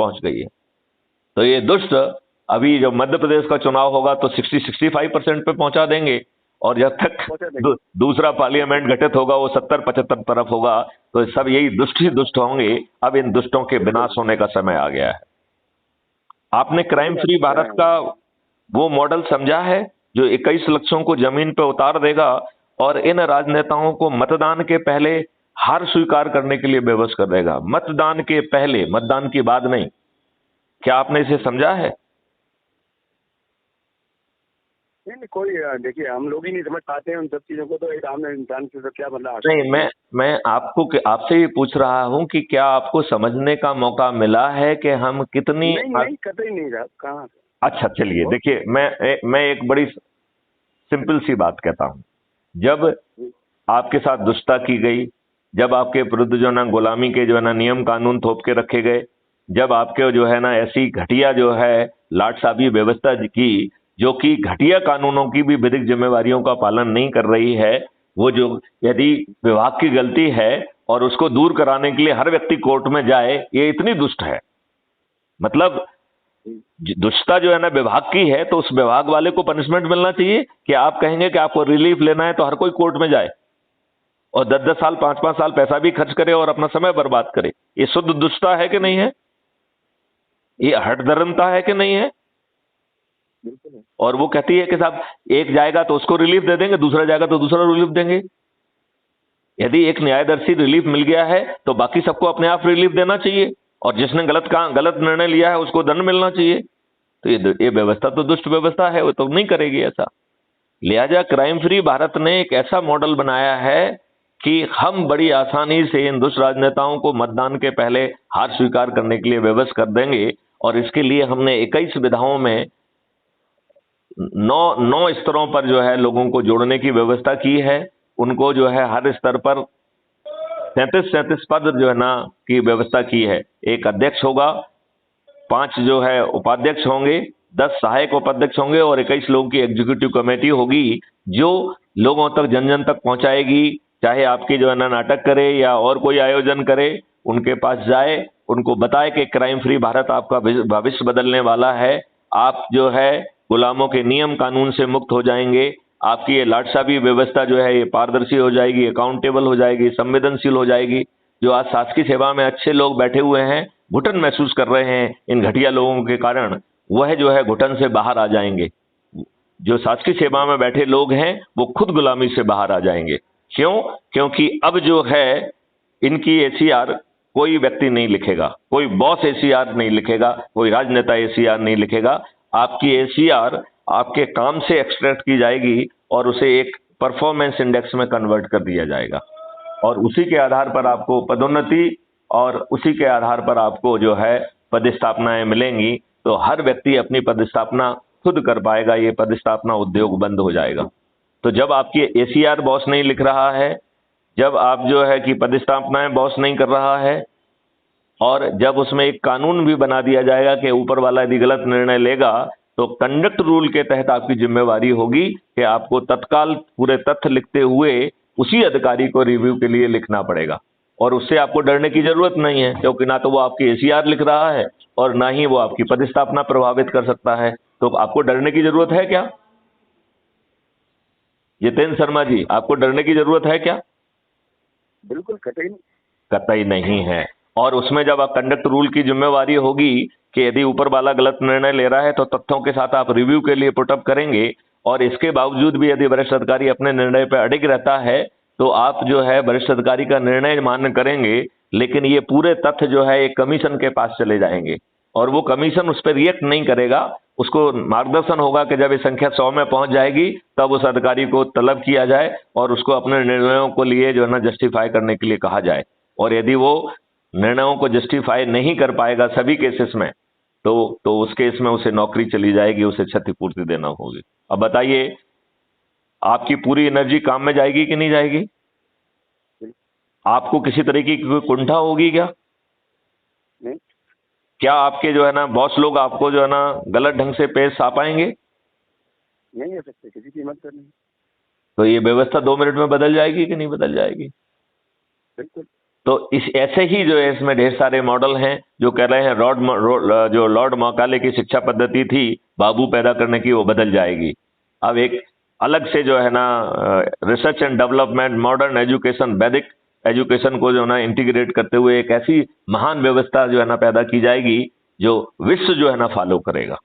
पहुंच गई है। तो ये दुष्ट अभी जब मध्य प्रदेश का चुनाव होगा तो 60-65% पे पहुंचा देंगे, और जब तक दूसरा पार्लियामेंट गठित होगा वो 70-75 तरफ होगा। तो सब यही दुष्ट ही दुष्ट होंगे। अब इन दुष्टों के विनाश होने का समय आ गया है। आपने क्राइम फ्री भारत का वो मॉडल समझा है जो 21 लक्षों को जमीन पर उतार देगा और इन राजनेताओं को मतदान के पहले हार स्वीकार करने के लिए बेबस कर देगा। मतदान के पहले, मतदान की बाद नहीं। क्या आपने इसे समझा है? नहीं, कोई देखिए, हम लोग ही नहीं समझ पाते हैं उन सब चीजों को, तो एक आम इंसान से तो क्या मतलब। नहीं, मैं आपसे ही पूछ रहा हूं कि क्या आपको समझने का मौका मिला है कि हम कितनी। नहीं, कतई नहीं रहा, कहाँ। अच्छा, चलिए देखिए, मैं एक बड़ी सिंपल सी बात कहता हूं। जब आपके साथ दुष्टता की गई, जब आपके विरुद्ध जो ना गुलामी के जो ना नियम कानून थोप के रखे गए, जब आपके जो है ना ऐसी घटिया जो है लाटसाबी व्यवस्था की, जो कि घटिया कानूनों की भी विधिक जिम्मेवारियों का पालन नहीं कर रही है, वो जो यदि विभाग की गलती है और उसको दूर कराने के लिए हर व्यक्ति कोर्ट में जाए, ये इतनी दुष्ट है। मतलब दुष्टता जो है ना विभाग की है, तो उस विभाग वाले को पनिशमेंट मिलना चाहिए कि आप कहेंगे कि आपको रिलीफ लेना है तो हर कोई कोर्ट में जाए और 10-10 साल 5-5 साल पैसा भी खर्च करे और अपना समय बर्बाद करे। ये शुद्ध दुष्टता है कि नहीं है? ये हठधर्मता है कि नहीं है? और वो कहती है कि साहब एक जाएगा तो उसको रिलीफ दे देंगे, दूसरा जाएगा तो दूसरा रिलीफ देंगे। यदि एक न्यायदर्शी रिलीफ मिल गया है तो बाकी सबको अपने आप रिलीफ देना चाहिए, और जिसने गलत निर्णय लिया है उसको दंड मिलना चाहिए। तो ये व्यवस्था तो दुष्ट व्यवस्था है, वो तो नहीं करेगी ऐसा। लिहाजा क्राइम फ्री भारत ने एक ऐसा मॉडल बनाया है कि हम बड़ी आसानी से इन दुष्ट राजनेताओं को मतदान के पहले हार स्वीकार करने के लिए विवश कर देंगे। और इसके लिए हमने 21 विधाओं में 9 स्तरों पर जो है लोगों को जोड़ने की व्यवस्था की है। उनको जो है हर स्तर पर 37 पद जो है ना की व्यवस्था की है। एक अध्यक्ष होगा, 5 जो है उपाध्यक्ष होंगे, 10 सहायक उपाध्यक्ष होंगे और 21 लोगों की एग्जीक्यूटिव कमेटी होगी, जो लोगों तक जन जन तक पहुंचाएगी। चाहे आपकी जो है ना नाटक करे या और कोई आयोजन करे, उनके पास जाए, उनको बताए कि क्राइम फ्री भारत आपका भविष्य बदलने वाला है। आप जो है गुलामों के नियम कानून से मुक्त हो जाएंगे। आपकी ये लाटसाबी व्यवस्था जो है ये पारदर्शी हो जाएगी, अकाउंटेबल हो जाएगी, संवेदनशील हो जाएगी। जो आज शासकीय सेवा में अच्छे लोग बैठे हुए हैं, घुटन महसूस कर रहे हैं इन घटिया लोगों के कारण, वह जो है घुटन से बाहर आ जाएंगे। जो शासकीय सेवा में बैठे लोग हैं वो खुद गुलामी से बाहर आ जाएंगे। क्यों? क्योंकि अब जो है इनकी एसीआर कोई व्यक्ति नहीं लिखेगा, कोई बॉस एसीआर नहीं लिखेगा, कोई राजनेता एसीआर नहीं लिखेगा। आपकी एसीआर आपके काम से एक्सट्रैक्ट की जाएगी और उसे एक परफॉर्मेंस इंडेक्स में कन्वर्ट कर दिया जाएगा, और उसी के आधार पर आपको पदोन्नति और उसी के आधार पर आपको जो है पदस्थापनाएं मिलेंगी। तो हर व्यक्ति अपनी पदस्थापना खुद कर पाएगा, ये पदस्थापना उद्योग बंद हो जाएगा। तो जब आपकी एसीआर बॉस नहीं लिख रहा है, जब आप जो है कि पदस्थापनाएं बॉस नहीं कर रहा है, और जब उसमें एक कानून भी बना दिया जाएगा कि ऊपर वाला यदि गलत निर्णय लेगा तो कंडक्ट रूल के तहत आपकी जिम्मेवारी होगी कि आपको तत्काल पूरे तथ्य लिखते हुए उसी अधिकारी को रिव्यू के लिए लिखना पड़ेगा। और उससे आपको डरने की जरूरत नहीं है, क्योंकि ना तो वो आपकी एसीआर लिख रहा है और ना ही वो आपकी पदस्थापना प्रभावित कर सकता है। तो आपको डरने की जरूरत है क्या? जितेंद्र शर्मा जी, आपको डरने की जरूरत है क्या? बिल्कुल कतई नहीं है। और उसमें जब आप कंडक्ट रूल की जिम्मेवारी होगी कि यदि ऊपर वाला गलत निर्णय ले रहा है तो तथ्यों के साथ आप रिव्यू के लिए पुटअप करेंगे, और इसके बावजूद भी यदि वरिष्ठ अधिकारी अपने निर्णय पर अडिग रहता है तो आप जो है वरिष्ठ अधिकारी का निर्णय मान्य करेंगे, लेकिन ये पूरे तथ्य जो है एक कमीशन के पास चले जाएंगे और वो कमीशन उस पर रिएक्ट नहीं करेगा। उसको मार्गदर्शन होगा कि जब ये संख्या 100 में पहुंच जाएगी तब उस अधिकारी को तलब किया जाए और उसको अपने निर्णयों को लिए जो है ना जस्टिफाई करने के लिए कहा जाए। और यदि वो निर्णयों को जस्टिफाई नहीं कर पाएगा सभी केसेस में, तो उस केस में उसे नौकरी चली जाएगी, उसे क्षतिपूर्ति देना होगी। अब बताइए, आपकी पूरी एनर्जी काम में जाएगी कि नहीं जाएगी? आपको किसी तरीके की कोई कुंठा होगी क्या? नहीं। क्या आपके जो है ना बॉस लोग आपको जो है ना गलत ढंग से पेश आ पाएंगे? नहीं आ सकते, किसी कीमत पर नहीं। तो ये व्यवस्था 2 मिनट में बदल जाएगी कि नहीं बदल जाएगी? बिल्कुल। तो इस ऐसे ही जो है इसमें ढेर सारे मॉडल हैं जो कह रहे हैं जो लॉर्ड मौकाले की शिक्षा पद्धति थी बाबू पैदा करने की, वो बदल जाएगी। अब एक अलग से जो है ना research and development, modern education, वैदिक एजुकेशन को जो है ना इंटीग्रेट करते हुए एक ऐसी महान व्यवस्था जो है ना पैदा की जाएगी जो विश्व जो है ना फॉलो करेगा।